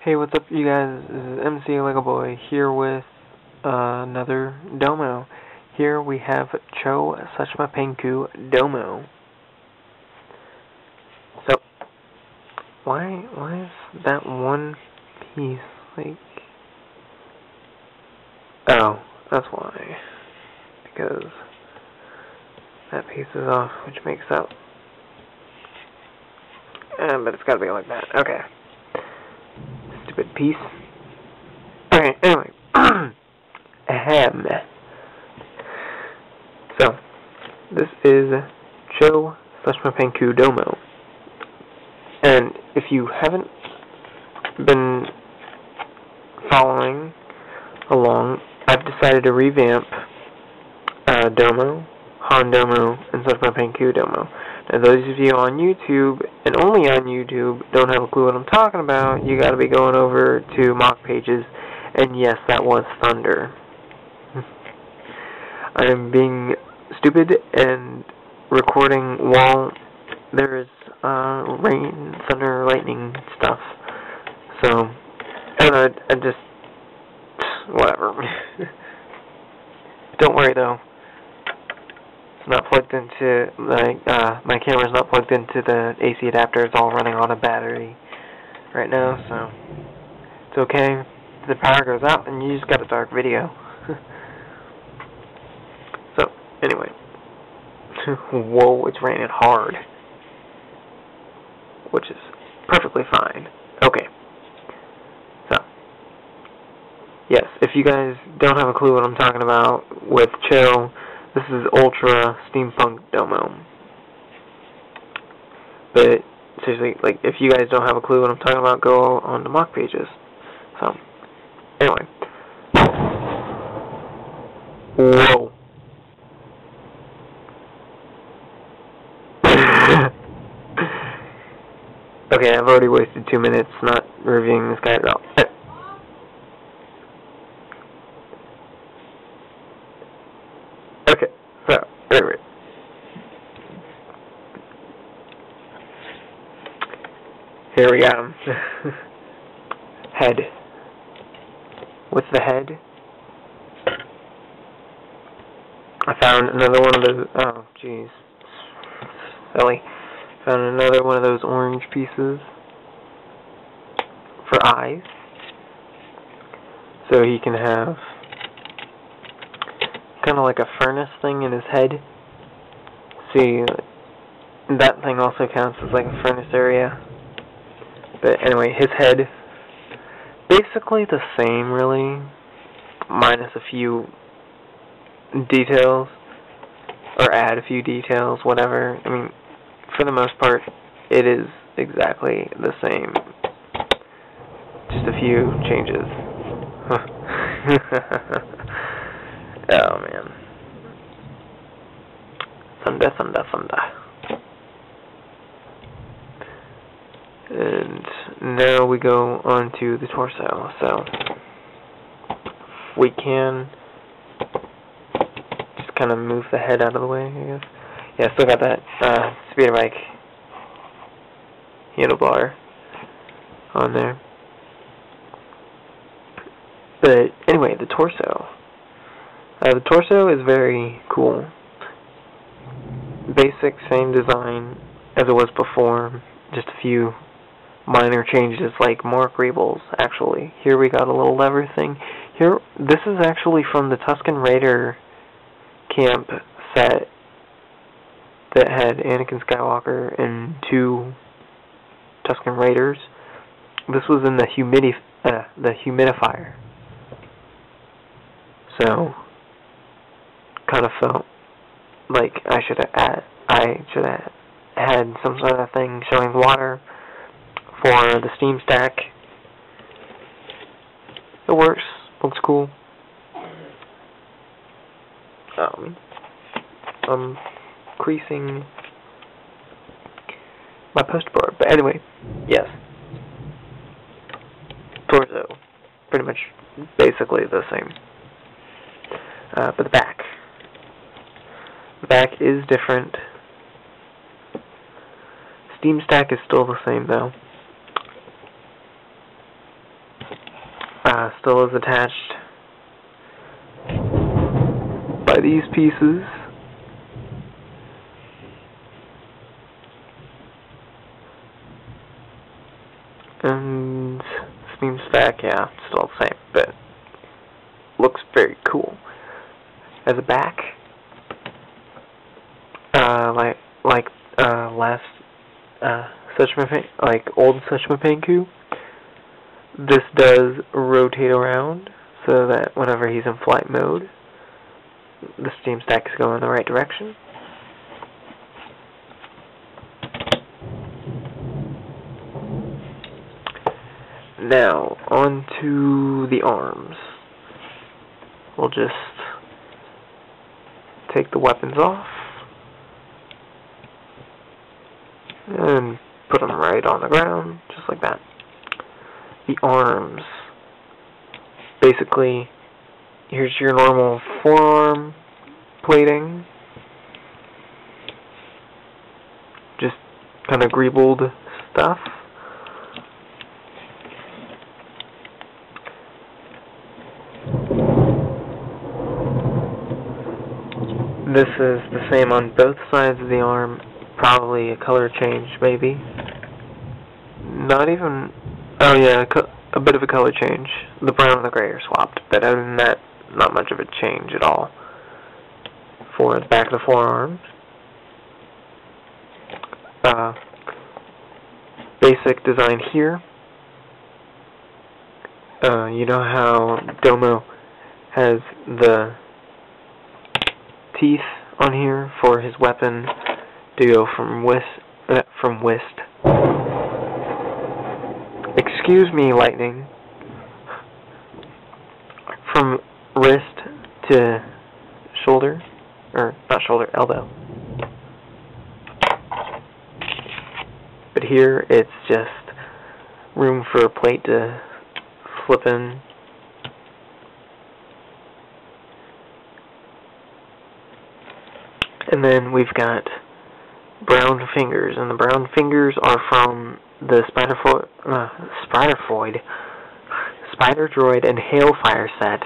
Hey, what's up, you guys? This is MCLegoboy here with another Domo. Here we have Suchīmupanku Domo. So, why is that one piece like? Oh, that's why. Because that piece is off, which makes up. But it's gotta be like that. Okay. Stupid piece. Okay, anyway. Ahem. So, this is Suchīmupanku Domo. And if you haven't been following along, I've decided to revamp Domo, Han Domo, and Suchīmupanku Domo. Now, those of you on YouTube, and only on YouTube, don't have a clue what I'm talking about, you gotta be going over to mock pages, and yes, that was thunder. I am being stupid and recording while there is rain, thunder, lightning stuff. So, I just, whatever. Don't worry though. Not plugged into my camera's not plugged into the AC adapter. It's all running on a battery right now, so it's okay. If the power goes out and you just got a dark video. So anyway, whoa, it's raining hard, which is perfectly fine. Okay, so yes, if you guys don't have a clue what I'm talking about with chill. This is Ultra Steampunk Domo. But, seriously, like, if you guys don't have a clue what I'm talking about, go on the mock pages. So, anyway. Whoa. Okay, I've already wasted 2 minutes not reviewing this guy at all. Okay, so, anyway. Here we got him. Head. What's the head? I found another one of those, oh, jeez. Silly. Found another one of those orange pieces for eyes. So he can have kind of like a furnace thing in his head. See, that thing also counts as like a furnace area. But anyway, his head, basically the same really, minus a few details, or add a few details, whatever. I mean, for the most part, it is exactly the same. Just a few changes. Oh man. Thunder. And now we go on to the torso. So, we can just kind of move the head out of the way, I guess. Yeah, still got that speeder bike handlebar on there. But anyway, the torso. The torso is very cool. Basic, same design as it was before. Just a few minor changes, like more greebles, actually. Here we got a little lever thing. Here, this is actually from the Tusken Raider camp set that had Anakin Skywalker and 2 Tusken Raiders. This was in the humidifier. So, kind of felt like I should have had some sort of thing showing water for the steam stack. It works. Looks cool. I'm creasing my poster board. But anyway, yes. Torso. Pretty much basically the same. But the back. The back is different. Steam stack is still the same though. Still is attached by these pieces. And steam stack, yeah, still the same, but looks very cool. As a back, like old Suchīmupanku, this does rotate around so that whenever he's in flight mode, the steam stack is going in the right direction. Now, on to the arms. We'll just take the weapons off and put them right on the ground, just like that. The arms. Basically, here's your normal forearm plating. Just kind of greebled stuff. This is the same on both sides of the arm. Probably a color change, maybe. Not even... Oh yeah, a bit of a color change. The brown and the gray are swapped, but other than that, not much of a change at all. For the back of the forearms. Basic design here. You know how Domo has the teeth on here for his weapon to go from wrist. Excuse me, lightning. From wrist to shoulder, or not shoulder, elbow. But here it's just room for a plate to slip in. And then we've got brown fingers, and the brown fingers are from the Spider Droid and Hailfire set.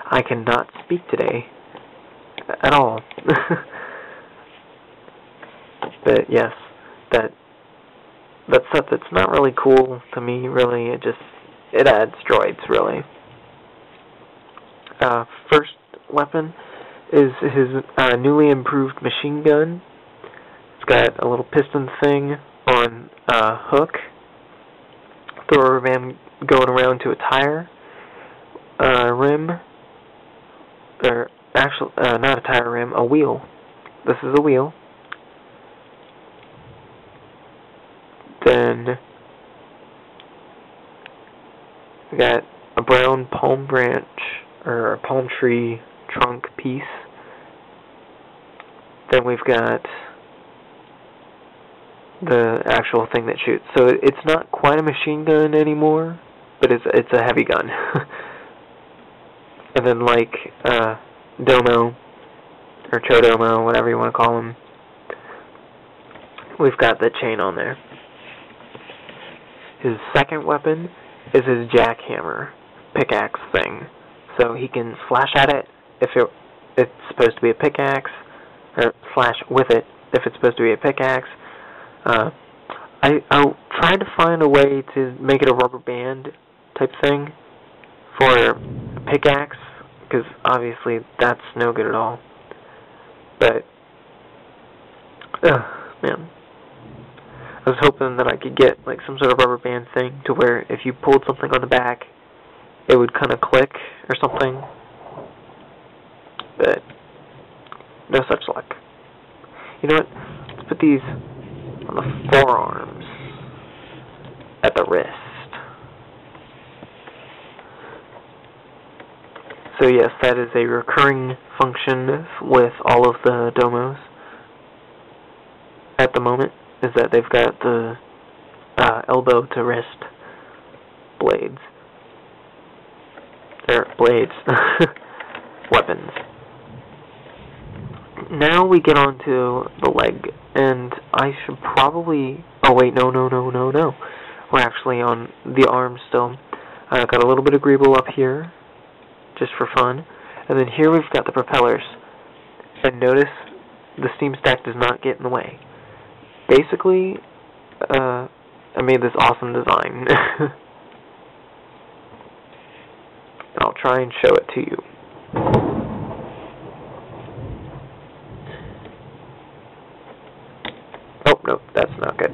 I cannot speak today at all. But yes, that stuff that's not really cool to me, really. It adds droids, really. First weapon is his newly improved machine gun. It's got a little piston thing on a hook. Thrower ram going around to a tire rim. Or actually, not a tire rim, a wheel. This is a wheel. Then we got a brown palm branch or a palm tree trunk piece. Then we've got the actual thing that shoots. So it's not quite a machine gun anymore, but it's a heavy gun. And then like Domo or Chodomo, whatever you want to call him, we've got the chain on there. His second weapon is his jackhammer pickaxe thing. So he can slash at it if it's supposed to be a pickaxe, or slash with it if it's supposed to be a pickaxe. I tried to find a way to make it a rubber band type thing for a pickaxe, because obviously that's no good at all. But, man. I was hoping that I could get like some sort of rubber band thing to where if you pulled something on the back, it would kind of click or something. but no such luck. You know what? Let's put these on the forearms, at the wrist. So yes, that is a recurring function with all of the Domos at the moment, is that they've got the elbow to wrist blades. They're blades. Weapons. Now we get on to the leg, and I should probably... Oh wait, no. We're actually on the arm still. I've got a little bit of greeble up here, just for fun. And then here we've got the propellers. And notice the steam stack does not get in the way. Basically, I made this awesome design. And I'll try and show it to you. Oh, no, that's not good.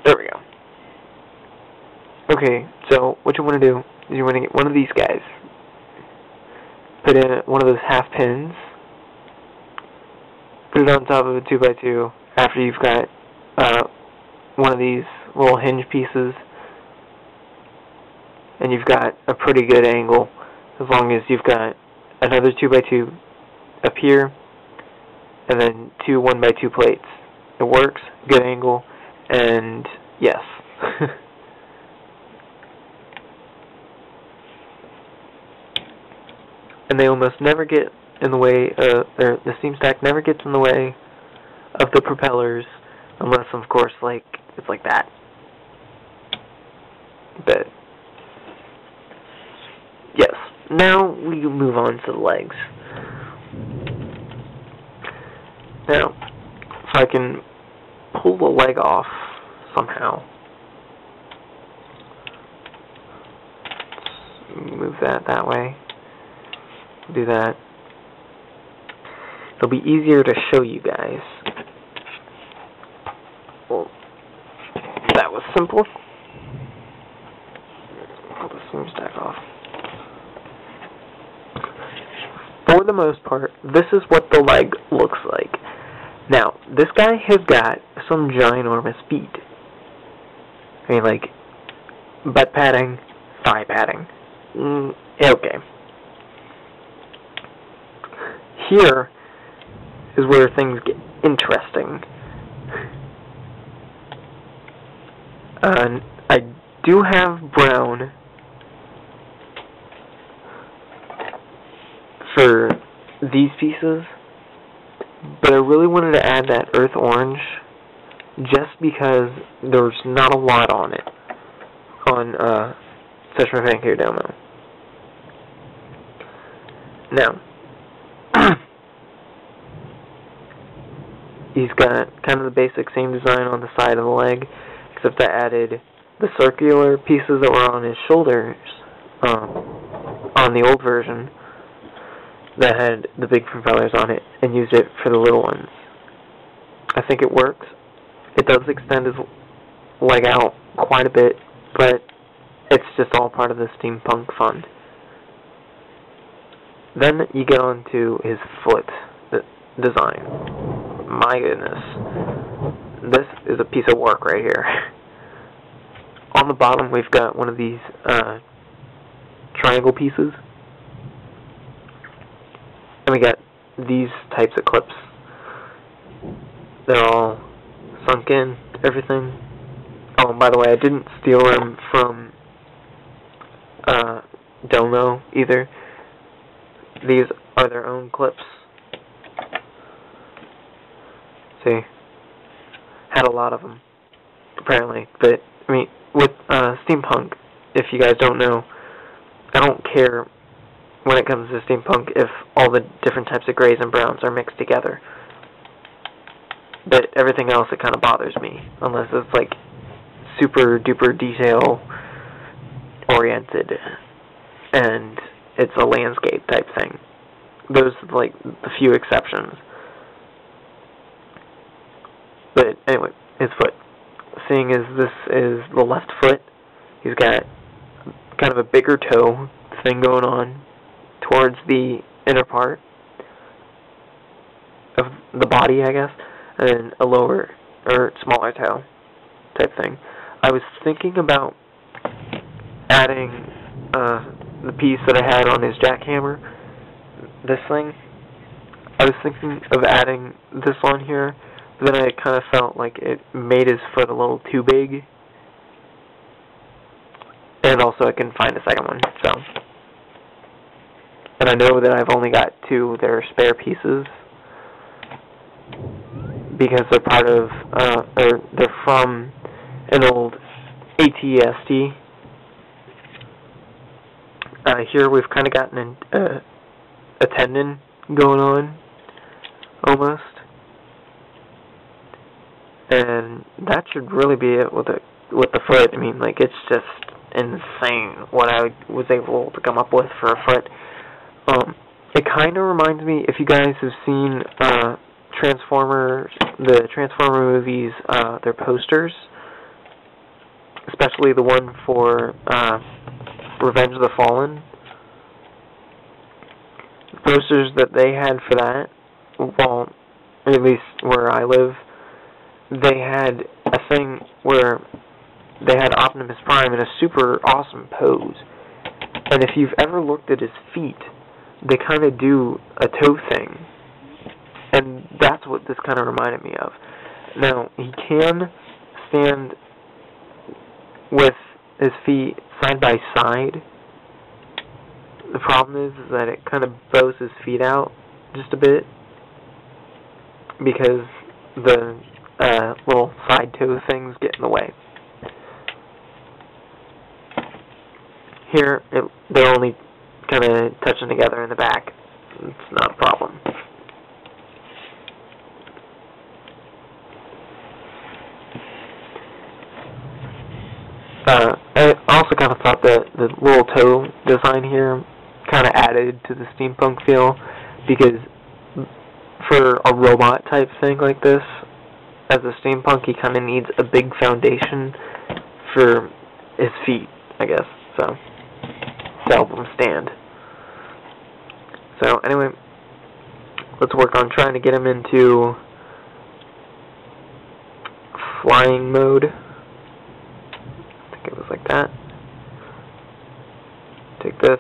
There we go. Okay, so what you want to do is you want to get one of these guys. Put in one of those half pins. Put it on top of a 2x2 after you've got one of these little hinge pieces. And you've got a pretty good angle, as long as you've got another 2x2 up here, and then two 1x2 plates. It works, good angle, and yes. And they almost never get in the way, the steam stack never gets in the way of the propellers, unless, of course, like, it's like that. But yes, now we move on to the legs. Now, if I can pull the leg off somehow. Move that way. Do that. It'll be easier to show you guys. Well, that was simple. Pull the steam stack off. For the most part, this is what the leg looks like. Now, this guy has got some ginormous feet. I mean, like, butt padding, thigh padding. Okay. Here is where things get interesting. I do have brown for these pieces, but I really wanted to add that earth orange just because there's not a lot on it on Suchīmupanku Domo. Now, he's got kind of the basic same design on the side of the leg, except I added the circular pieces that were on his shoulders on the old version that had the big propellers on it, and used it for the little ones. I think it works. It does extend his leg out quite a bit, but it's just all part of the steampunk fun. Then you get on to his foot design. My goodness. This is a piece of work right here. On the bottom we've got one of these triangle pieces. And we got these types of clips. They're all sunk in, everything. Oh, and by the way, I didn't steal them from Domo either. These are their own clips. See? Had a lot of them, apparently. But, I mean, with steampunk, if you guys don't know, I don't care when it comes to steampunk if all the different types of grays and browns are mixed together. But everything else, it kind of bothers me, unless it's like super duper detail oriented and it's a landscape type thing. Those are like the few exceptions. But anyway, his foot. Seeing as this is the left foot, he's got kind of a bigger toe thing going on towards the inner part of the body, I guess, and a lower or smaller toe type thing. I was thinking about adding the piece that I had on his jackhammer, this thing. I was thinking of adding this on here, but then I kind of felt like it made his foot a little too big. And also I couldn't find a second one, so. And I know that I've only got 2 that are spare pieces, because they're part of, or they're from an old ATST. Here we've kind of gotten a tendon going on, almost. And that should really be it with the foot. I mean, like, it's just insane what I was able to come up with for a foot. It kind of reminds me, if you guys have seen Transformers, the Transformer movies, their posters, especially the one for Revenge of the Fallen. The posters that they had for that, well, at least where I live, they had a thing where they had Optimus Prime in a super awesome pose. And if you've ever looked at his feet, they kind of do a toe thing. And that's what this kind of reminded me of. Now, he can stand with his feet side by side. The problem is that it kind of bows his feet out just a bit, because the little side toe things get in the way. Here, they're only kind of touching together in the back. It's not a problem. I also kind of thought that the little toe design here kind of added to the steampunk feel, because for a robot type thing like this, as a steampunk, he kind of needs a big foundation for his feet, I guess, so, to help him stand. So, anyway, let's work on trying to get him into flying mode. I think it was like that. Take this,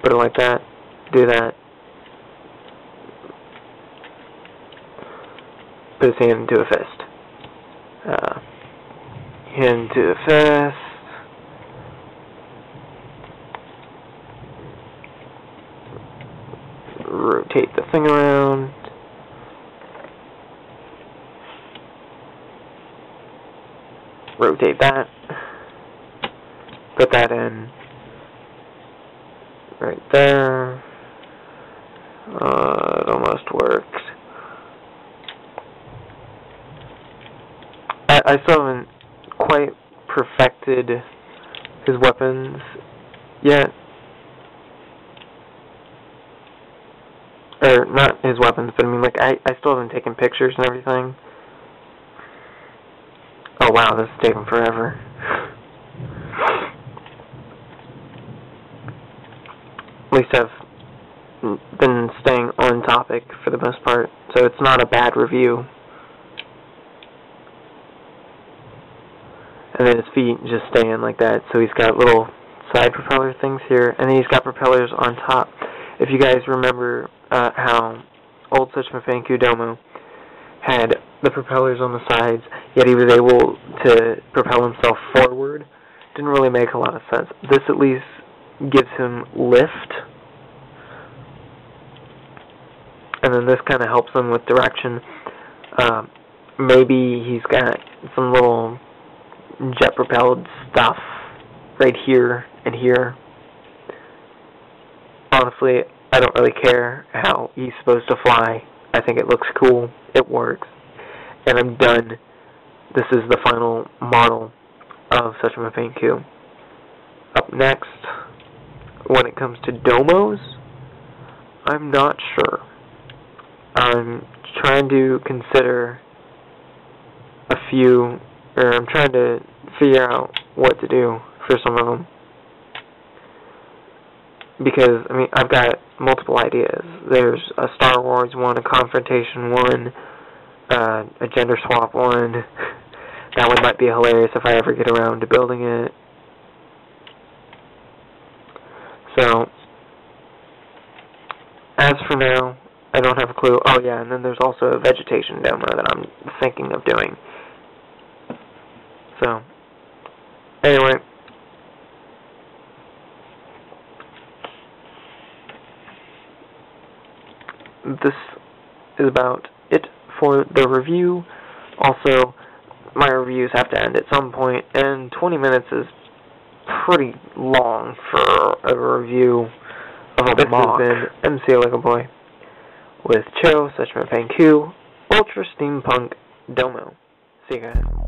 put it like that, do that, put his hand into a fist. Hand to the fist. Rotate the thing around. Rotate that. Put that in right there. It almost worked. I still haven't quite perfected his weapons yet. Or, not his weapons, but I mean, like, I still haven't taken pictures and everything. Oh wow, this is taking forever. At least I've been staying on topic for the most part, so it's not a bad review. And then his feet just stay in like that, so he's got little side propeller things here, and then he's got propellers on top. If you guys remember how old Suchīmupanku Domo had the propellers on the sides, yet he was able to propel himself forward, didn't really make a lot of sense. This at least gives him lift, and then this kind of helps him with direction. Maybe he's got some little jet-propelled stuff right here and here. Honestly, I don't really care how he's supposed to fly. I think it looks cool. It works. And I'm done. This is the final model of Suchīmupanku. Up next, when it comes to domos, I'm not sure. I'm trying to consider a few, or I'm trying to figure out what to do for some of them. Because, I mean, I've got multiple ideas. There's a Star Wars one, a confrontation one, a gender swap one. That one might be hilarious if I ever get around to building it. So, as for now, I don't have a clue. Oh yeah, and then there's also a vegetation demo that I'm thinking of doing. So, anyway. This is about it for the review. Also, my reviews have to end at some point, and 20 minutes is pretty long for a review of a mock. This has been MCLegoboy with Cho, Suchīmupanku, Ultra Steampunk Domo. See you guys.